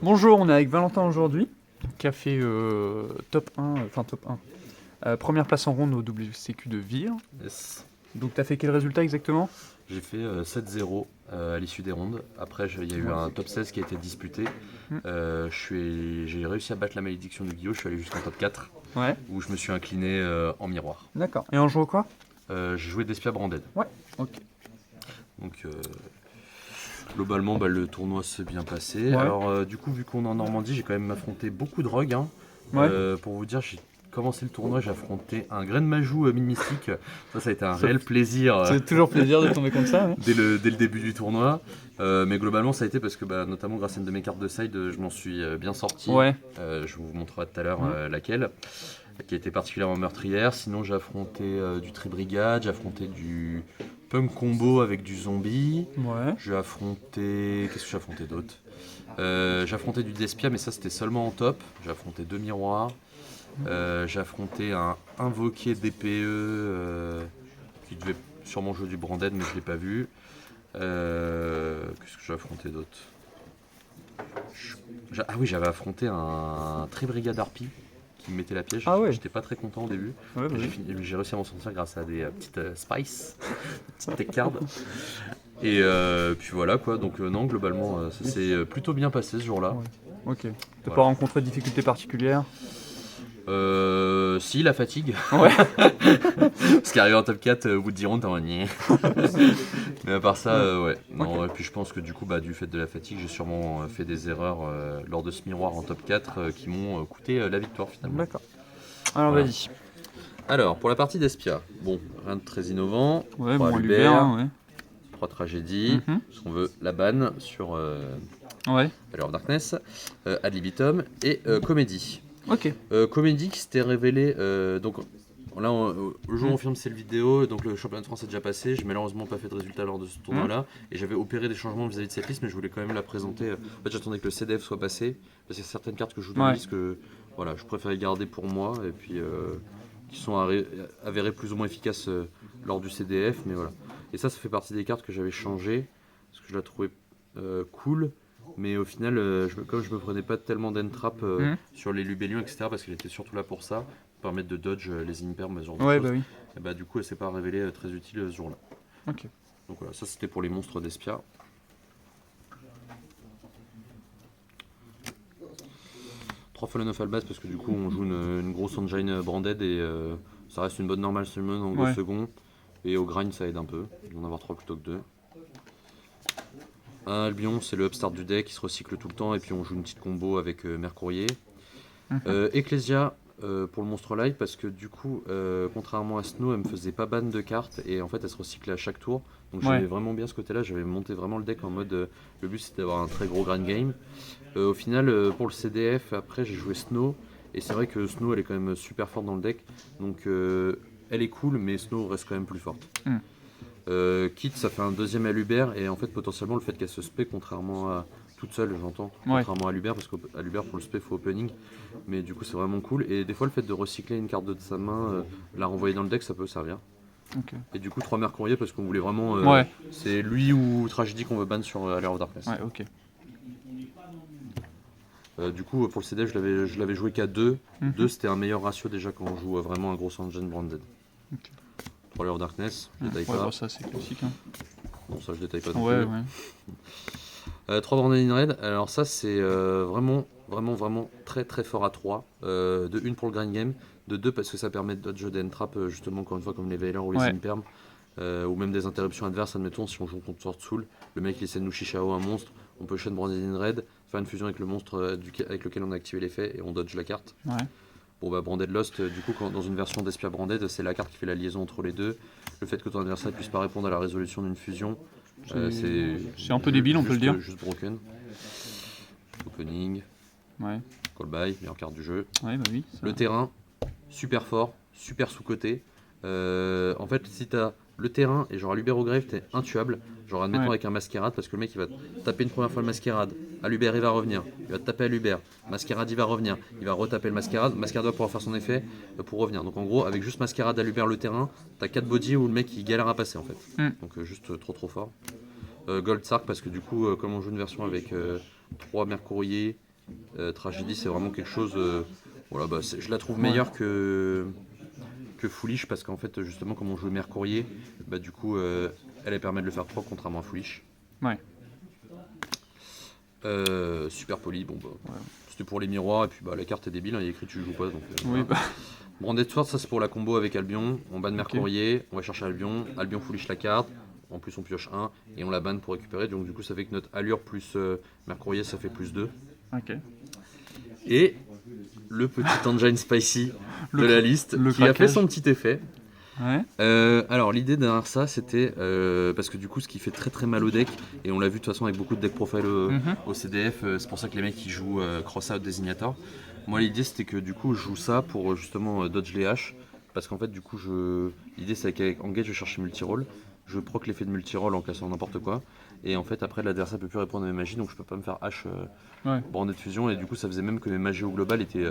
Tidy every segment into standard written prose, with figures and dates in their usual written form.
Bonjour, on est avec Valentin aujourd'hui, qui a fait top 1, première place en ronde au WCQ de Vire. Yes. Donc tu as fait quel résultat exactement? J'ai fait 7-0 à l'issue des rondes. Après, il y a eu un top 16 qui a été disputé. Mm. J'ai réussi à battre la malédiction de Guillaume. Je suis allé jusqu'en top 4 Ouais, où je me suis incliné en miroir. d'accord. Et en jouant quoi? J'ai joué Despia Branded. Ouais, ok. Donc, globalement, le tournoi s'est bien passé. Ouais. Alors, du coup, vu qu'on est en Normandie, j'ai quand même affronté beaucoup de rogues. Hein. Ouais. Pour vous dire, j'ai commencé le tournoi, j'ai affronté un grain de Majou mystique. Ça a été un Ça- réel plaisir. C'est toujours plaisir de tomber contre ça. Ouais. Dès le début du tournoi. Mais globalement, ça a été parce que, notamment grâce à une de mes cartes de side, je m'en suis bien sorti. Ouais. Je vous montrerai tout à l'heure laquelle, qui a été particulièrement meurtrière. Sinon, j'ai affronté du Tri-Brigade, j'ai affronté du Punk Combo avec du zombie. Ouais. J'ai affronté. Qu'est-ce que j'ai affronté d'autre? J'ai affronté du Despia, mais ça c'était seulement en top. J'ai affronté 2 miroirs. J'ai affronté un invoqué DPE qui devait sûrement jouer du Branded, mais je ne l'ai pas vu. Qu'est-ce que j'ai affronté d'autre? Ah oui, j'avais affronté un Tri-Brigade Harpy qui me mettait la piège. Ah ouais. J'étais pas très content au début. Ouais, bah oui. J'ai réussi à m'en sortir grâce à des petites spice, des petites tech cards. Et puis voilà quoi, donc non, globalement ça s'est plutôt bien passé ce jour-là. Ouais. Ok. T'as Voilà. pas rencontré de difficultés particulières? Si, la fatigue. Ouais. Parce qu'arrivé en top 4, au bout de 10 rounds, t'es en nier. Mais à part ça, ouais. Non, Ok. et puis je pense que du coup, du fait de la fatigue, j'ai sûrement fait des erreurs lors de ce miroir en top 4 qui m'ont coûté la victoire finalement. D'accord. Alors Voilà. vas-y. Alors, pour la partie d'Espia, bon, rien de très innovant. Ouais, 3 bon, Luber, Lubert, hein, 3 tragédies, Mhm. parce qu'on veut la banne sur ouais. Valley of Darkness, Ad libitum et comédie. Ok. Comédie qui s'était révélé, donc là le jour où on filme cette vidéo, donc le championnat de France est déjà passé, j'ai malheureusement pas fait de résultat lors de ce tournoi là, et j'avais opéré des changements vis-à-vis de cette liste, mais je voulais quand même la présenter. En fait j'attendais que le CDF soit passé, parce qu'il y a certaines cartes que je joue dans la liste que voilà, je préférais garder pour moi, et puis qui sont avérées plus ou moins efficaces lors du CDF, mais voilà. Et ça fait partie des cartes que j'avais changées, parce que je la trouvais cool. Mais au final, comme je me prenais pas tellement d'entrap sur les Lubellions, etc., parce qu'elle était surtout là pour ça, pour permettre de dodge les imperms, ce genre de Ouais, choses, bah oui. et du coup, elle s'est pas révélée très utile ce jour-là. Ok. Donc voilà, ça c'était pour les monstres d'Espia. 3 Fallen of Albaz, parce que du coup, on joue une grosse engine branded et ça reste une bonne normal summon en go second. Et au grind, ça aide un peu, d'en avoir 3 plutôt que 2. Un Albion, c'est le upstart du deck qui se recycle tout le temps, et puis on joue une petite combo avec Mercourier. Ecclesia pour le monstre live, parce que du coup, contrairement à Snow, elle me faisait pas ban de cartes, et en fait elle se recyclait à chaque tour. Donc j'aimais vraiment bien ce côté-là, j'avais monté vraiment le deck en mode le but c'était d'avoir un très gros grand game. Au final, pour le CDF, après j'ai joué Snow, et c'est vrai que Snow elle est quand même super forte dans le deck, donc elle est cool, mais Snow reste quand même plus forte. Kit, ça fait un deuxième à Lubert, et en fait potentiellement le fait qu'elle se spé, contrairement à toute seule, j'entends, contrairement à Lubert, parce qu'à Lubert pour le spé il faut opening, mais du coup c'est vraiment cool. Et des fois le fait de recycler une carte de sa main, la renvoyer dans le deck, ça peut servir. Ok. Et du coup 3 Mercourier, parce qu'on voulait vraiment c'est lui ou Tragédie qu'on veut ban sur Allure of Darkness. Ouais, ok. Du coup pour le CDF je l'avais joué qu'à 2. 2 c'était un meilleur ratio déjà quand on joue vraiment un gros engine branded. Ok. 3 Allure of Darkness, je détaille Ouais, pas. bah, ça c'est classique. Hein. Bon ça je détaille pas non Ouais, plus. ouais. 3 Branded in Red, alors ça c'est vraiment très très fort à 3. De 1 pour le grind game, de 2 parce que ça permet de dodge des entraps justement encore une fois comme les Veilers ou les Imperm, ou même des interruptions adverses, admettons si on joue contre Sword Soul, le mec il essaie de nous chichao un monstre, on peut chaîne Branded in Red, faire une fusion avec le monstre avec lequel on a activé l'effet et on dodge la carte. Ouais. Bon Branded Lost, du coup dans une version d'Espia Branded, c'est la carte qui fait la liaison entre les deux, le fait que ton adversaire puisse pas répondre à la résolution d'une fusion. C'est un peu débile, on peut le dire. Juste broken. Opening. Ouais. Call by, meilleure carte du jeu. Ouais, bah oui. Le terrain, super fort, super sous-coté. En fait, si t'as le terrain et genre à Lubert au grave, t'es intuable. Genre admettons avec un masquerade, parce que le mec il va taper une première fois le masquerade. À Lubert il va revenir. Il va te taper à Lubert. Masquerade il va revenir. Il va retaper le masquerade. Masquerade va pouvoir faire son effet pour revenir. Donc en gros, avec juste masquerade à Lubert le terrain, t'as 4 body où le mec il galère à passer en fait. Donc juste trop fort. Gold Sark parce que du coup, comme on joue une version avec 3 Mercourier Tragédie, c'est vraiment quelque chose. Voilà, bah, je la trouve meilleure que Foolish parce qu'en fait, justement, comme on joue Mercourier, bah, du coup, elle permet de le faire 3 contrairement à Foolish. Ouais. Super poli, bon bah. C'était pour les miroirs, et puis bah, la carte est débile, hein, il est écrit tu joues pas. Donc, Oui, voilà. Branded Sword, ça c'est pour la combo avec Albion. On banne Mercourier, on va chercher Albion. Albion Foolish la carte. En plus, on pioche 1 et on la banne pour récupérer. Donc, du coup, ça fait que notre allure plus Mercourier, ça fait plus 2. Ok. Et le petit Engine Spicy de la liste qui a fait son petit effet. Ouais. Alors l'idée derrière ça c'était parce que du coup ce qui fait très très mal au deck et on l'a vu de toute façon avec beaucoup de deck profile au CDF, c'est pour ça que les mecs ils jouent Cross Out Designator. Moi l'idée c'était que du coup je joue ça pour justement dodge les haches parce qu'en fait du coup l'idée c'est qu'avec Engage je cherche multi-roll, je proc l'effet de multi-roll en classant n'importe quoi et en fait après l'adversaire peut plus répondre à mes magies donc je peux pas me faire hache branded de fusion et du coup ça faisait même que mes magies au global étaient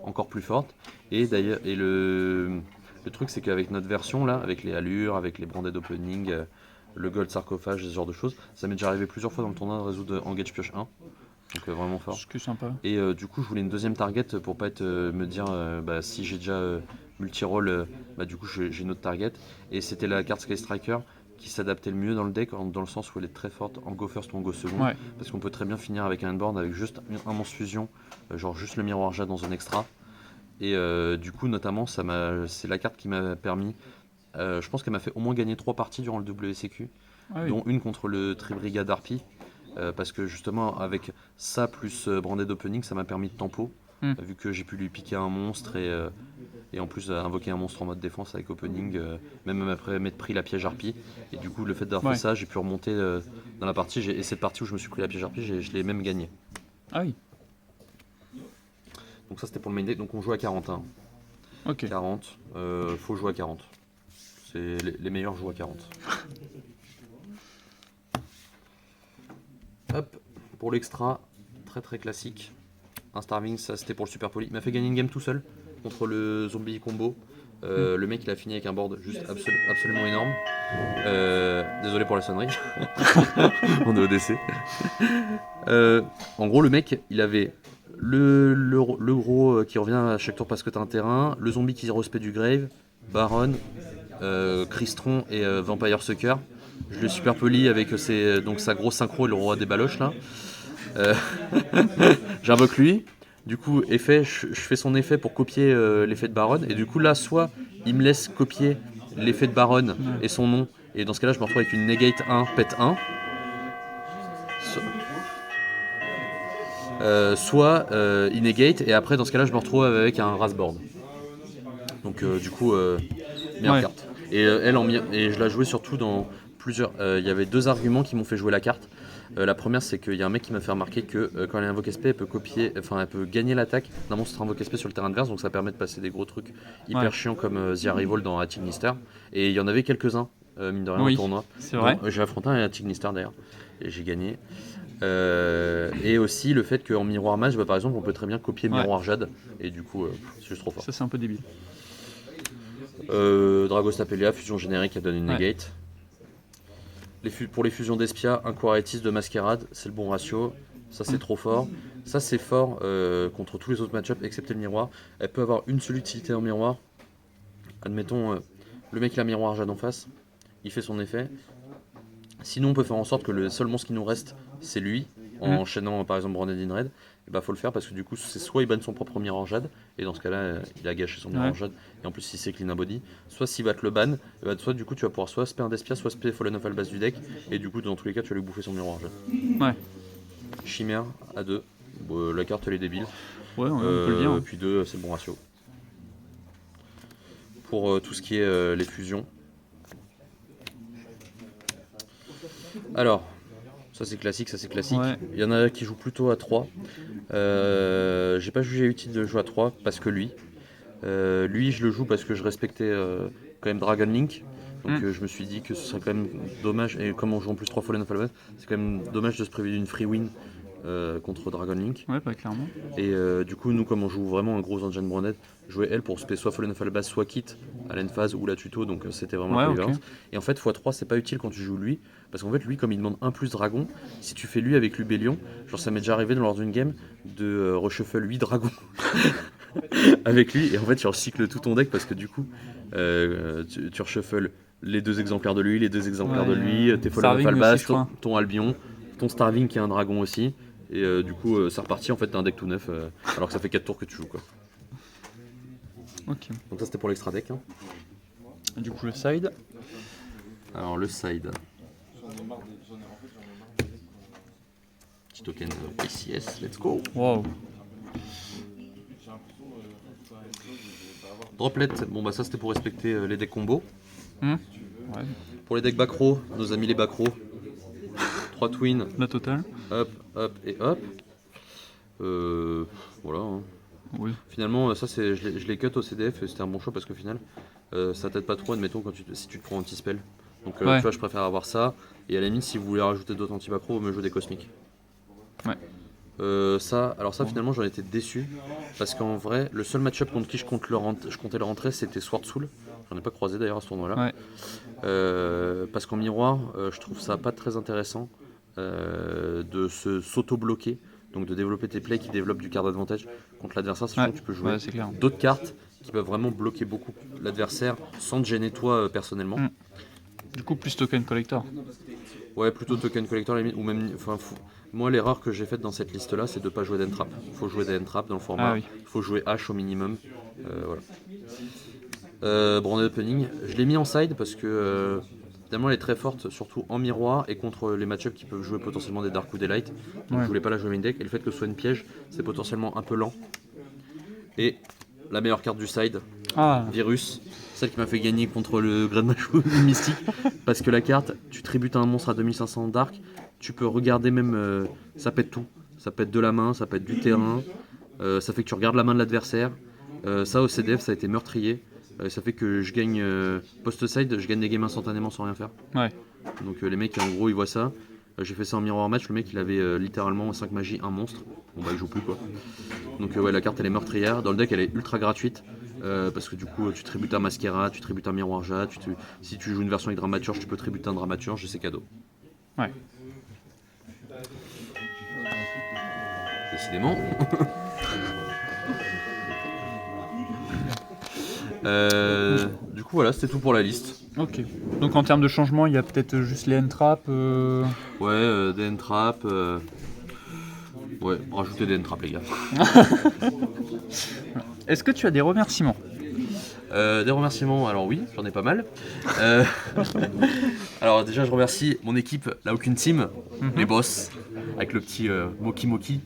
encore plus fortes et d'ailleurs le truc c'est qu'avec notre version là, avec les allures, avec les branded opening, le gold sarcophage, ce genre de choses, ça m'est déjà arrivé plusieurs fois dans le tournoi de résoudre Engage pioche 1. Donc vraiment fort. C'est sympa. Et du coup je voulais une deuxième target pour pas être me dire bah, si j'ai déjà multi-roll, bah, du coup j'ai une autre target. Et c'était la carte Sky Striker qui s'adaptait le mieux dans le deck, dans le sens où elle est très forte en go first ou en go second. Ouais. Parce qu'on peut très bien finir avec un handboard avec juste un monstre fusion, genre juste le miroir jade dans un extra. Et du coup, notamment, c'est la carte qui m'a permis. Je pense qu'elle m'a fait au moins gagner 3 parties durant le WCQ, dont une contre le Tribrigade Harpy. Parce que justement, avec ça plus Branded Opening, ça m'a permis de tempo. Vu que j'ai pu lui piquer un monstre et en plus invoquer un monstre en mode défense avec Opening, même après m'être pris la piège Harpy. Et du coup, le fait d'avoir fait ça, j'ai pu remonter dans la partie. Et cette partie où je me suis pris la piège Harpy, je l'ai même gagné. Ah oui. Donc ça c'était pour le main deck, donc on joue à 40. Hein. Ok. 40, faut jouer à 40. C'est les meilleurs jouent à 40. Hop, pour l'extra, très très classique. Un Starving, ça c'était pour le super poli. Il m'a fait gagner une game tout seul contre le zombie combo. Le mec il a fini avec un board juste absolument énorme. Désolé pour la sonnerie. On est au DC. En gros le mec il avait le gros qui revient à chaque tour parce que t'as un terrain, le zombie qui respect du grave, Baron, Crystron et Vampire Sucker. Je l'ai super poli avec donc sa grosse synchro et le roi des baloches là. J'invoque lui. Du coup, effet, je fais son effet pour copier l'effet de Baron. Et du coup, là, soit il me laisse copier l'effet de Baron et son nom. Et dans ce cas-là, je me retrouve avec une negate 1, pet 1. Soit il negate. Et après, dans ce cas-là, je me retrouve avec un Rasboard. Donc, du coup, meilleure carte. Et et je la jouais surtout dans plusieurs. Il y avait 2 arguments qui m'ont fait jouer la carte. La première, c'est qu'il y a un mec qui m'a fait remarquer que quand elle invoque SP, elle peut gagner l'attaque d'un monstre invoque SP sur le terrain adverse, donc ça permet de passer des gros trucs hyper chiants comme The Arrival dans Atignister. Et il y en avait quelques-uns, mine de rien, au tournoi. C'est vrai. J'ai affronté un Atignister d'ailleurs, et j'ai gagné. Et aussi le fait qu'en miroir mage, par exemple, on peut très bien copier miroir jade, et du coup, c'est juste trop fort. Ça, c'est un peu débile. Dragostapelia, fusion générique, elle donne une negate. Pour les fusions d'Espia, un Quaretis de Masquerade, c'est le bon ratio. Ça c'est trop fort. Ça c'est fort contre tous les autres match-ups excepté le miroir. Elle peut avoir une seule utilité en miroir. Admettons, le mec il a un miroir jade en face, il fait son effet. Sinon on peut faire en sorte que le seul monstre qui nous reste c'est lui, en enchaînant par exemple Branded in Red. Et bah faut le faire parce que du coup c'est soit il banne son propre miroir jade, et dans ce cas-là il a gâché son miroir jade, et en plus il sait clean un body, soit s'il va te le ban, soit du coup tu vas pouvoir soit spare d'Espia, soit spare Fallen of Albas du deck, et du coup dans tous les cas tu vas lui bouffer son miroir jade. Ouais. Chimère à 2, la carte elle est débile. Ouais, on peut le dire. Hein. Puis 2 c'est le bon ratio. Pour tout ce qui est les fusions. Alors, ça c'est classique, Ouais. Il y en a qui jouent plutôt à 3. J'ai pas jugé utile de jouer à 3 parce que lui je le joue parce que je respectais quand même Dragon Link. Donc je me suis dit que ce serait quand même dommage, et comme on joue en plus 3 Fallen of Albas, c'est quand même dommage de se priver d'une free win contre Dragon Link. Ouais, pas clairement. Et du coup, nous, comme on joue vraiment un gros engine branded, jouer elle pour spé soit Fallen of Albas, soit Kit à l'endphase ou la tuto, donc c'était vraiment la polyvalence. Et en fait, x3 c'est pas utile quand tu joues lui, Parce qu'en fait, lui, comme il demande 1+ dragon, si tu fais lui avec Lubellion, genre ça m'est déjà arrivé lors d'une game de reshuffle 8 dragons avec lui, et en fait, tu recycles tout ton deck parce que du coup, tu reshuffles les 2 exemplaires de lui, les 2 exemplaires de lui, tes Fallen Starving Falbas, aussi, je crois. ton Albion, ton Starving qui est un dragon aussi, et du coup, c'est reparti, en fait, t'as un deck tout neuf, alors que ça fait 4 tours que tu joues, quoi. Ok. Donc ça, c'était pour l'extra deck. Hein. Du coup, le side. Alors, le side. Petit token PCS, let's go. Wow. Droplet, bon bah ça c'était pour respecter les decks combos. Ouais. Pour les decks back row, nos amis les back row. 3 twins, La totale. hop, hop et hop. Voilà. Hein. Oui. Finalement, ça c'est, je l'ai cut au CDF et c'était un bon choix parce qu'au final, ça t'aide pas trop, admettons, si tu te prends anti-spell. Donc tu vois, je préfère avoir ça. Et à la limite, si vous voulez rajouter d'autres anti-back row, me jouer des cosmiques. Ouais. Ça finalement j'en étais déçu parce qu'en vrai le seul match-up contre qui je comptais le rentrer c'était Sword Soul. J'en ai pas croisé d'ailleurs à ce tournoi là. Ouais. Parce qu'en miroir je trouve ça pas très intéressant de s'auto-bloquer, donc de développer tes plays qui développent du card advantage contre l'adversaire, sachant que tu peux jouer d'autres cartes qui peuvent vraiment bloquer beaucoup l'adversaire sans te gêner toi personnellement. Du coup plus token collector. Ouais, plutôt token collector à la limite, ou même moi l'erreur que j'ai faite dans cette liste là c'est de pas jouer d'entrap. Il faut jouer d'entrap dans le format, il faut jouer H au minimum. Voilà. Branded Opening, je l'ai mis en side parce que finalement elle est très forte, surtout en miroir et contre les match-ups qui peuvent jouer potentiellement des Dark ou des Light. Donc je voulais pas la jouer main deck, et le fait que ce soit une piège, c'est potentiellement un peu lent. Et la meilleure carte du side, Virus, celle qui m'a fait gagner contre le Grand Macho Mystique, parce que la carte, tu tributes un monstre à 2500 Dark, tu peux regarder même, ça pète tout, ça pète de la main, ça pète du terrain, ça fait que tu regardes la main de l'adversaire, ça au CDF ça a été meurtrier, ça fait que je gagne post-side, je gagne des games instantanément sans rien faire. Ouais. Donc les mecs en gros ils voient ça, j'ai fait ça en miroir match, le mec il avait littéralement 5 magies, un monstre, bon bah il joue plus quoi. Donc ouais la carte elle est meurtrière, dans le deck elle est ultra gratuite. Parce que du coup tu tributes un Masquerade, tu tributes un Miroir Jade, si tu joues une version avec Dramaturge tu peux tributer un Dramaturge et c'est cadeau. Ouais. Décidément. Du coup voilà, c'était tout pour la liste. Ok. Donc en termes de changement, il y a peut-être juste les entraps. Ouais, des entraps. Ouais, rajoutez des entraps les gars. Est-ce que tu as des remerciements? Des remerciements, alors oui, j'en ai pas mal. Alors déjà je remercie mon équipe, la Aucune Team, les boss, avec le petit Moki Moki.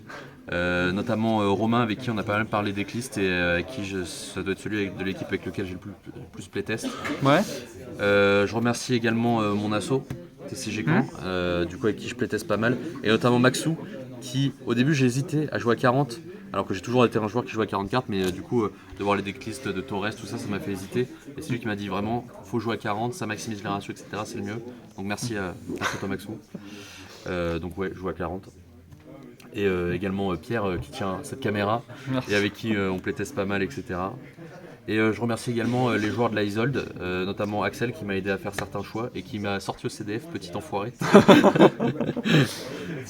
Notamment Romain avec qui on a pas mal parlé decklist et avec qui ça doit être celui de l'équipe avec lequel j'ai le plus playtest. Ouais. Je remercie également mon asso, TCG Camp, du coup avec qui je playtest pas mal, et notamment Maxou, qui au début j'ai hésité à jouer à 40, alors que j'ai toujours été un joueur qui joue à 40 cartes, mais du coup de voir les decklists de Torres, tout ça, ça m'a fait hésiter, et c'est lui qui m'a dit vraiment, faut jouer à 40, ça maximise les ratios, etc., c'est le mieux, donc merci à toi Maxou. Donc ouais, je joue à 40. Et également Pierre qui tient cette caméra. Merci. Et avec qui on playteste pas mal, etc. Et je remercie également les joueurs de la Isolde, notamment Axel qui m'a aidé à faire certains choix et qui m'a sorti au CDF, petit enfoiré.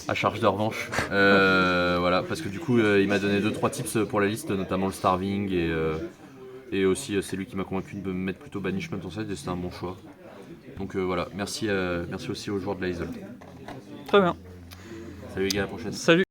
À charge de revanche. Voilà, parce que du coup il m'a donné 2-3 tips pour la liste, notamment le Starving et aussi c'est lui qui m'a convaincu de me mettre plutôt Banishment en side et c'était un bon choix. Donc voilà, merci aussi aux joueurs de la Isolde. Très bien. Salut les gars, à la prochaine. Salut.